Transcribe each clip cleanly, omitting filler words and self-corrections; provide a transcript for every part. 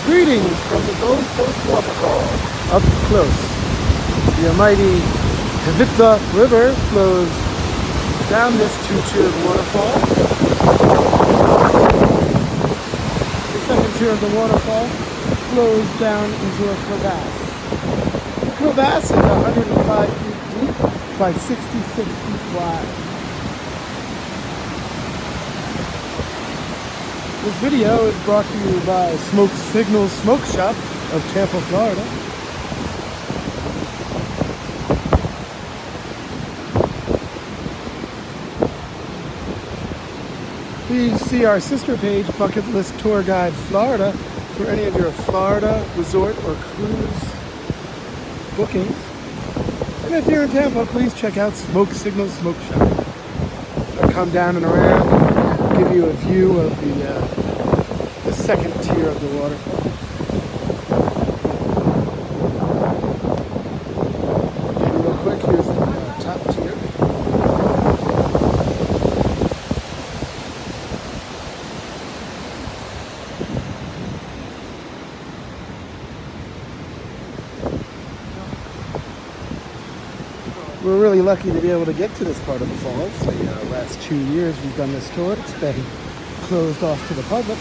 Greetings from the Gullfoss waterfall. Up close, the mighty Hvita River flows down this two-tiered waterfall. The second tier of the waterfall flows down into a crevasse. The crevasse is 105 feet deep by 66 feet wide. This video is brought to you by Smoke Signal Smoke Shop of Tampa, Florida. Please see our sister page, Bucket List Tour Guide Florida, for any of your Florida resort or cruise bookings. And if you're in Tampa, please check out Smoke Signal Smoke Shop. I'll come down and around, give you a view of the second tier of the waterfall. And real quick, here's the top tier. We're really lucky to be able to get to this part of the falls. The last 2 years we've done this tour. It's been closed off to the public.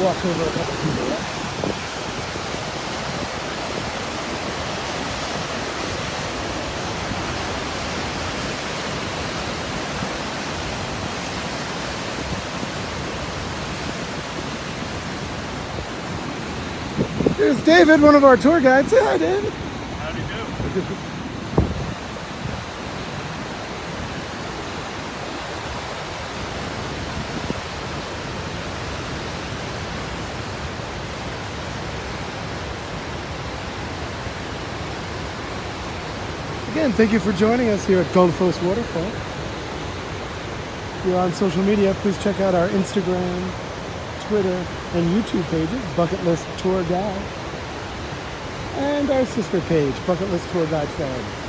Walk over a couple people left. There's David, one of our tour guides. Say hi, David. Howdy do. Again, thank you for joining us here at Gullfoss Waterfall. If you're on social media, please check out our Instagram, Twitter, and YouTube pages, Bucket List Tour Guide, and our sister page, Bucket List Tour Guide Florida.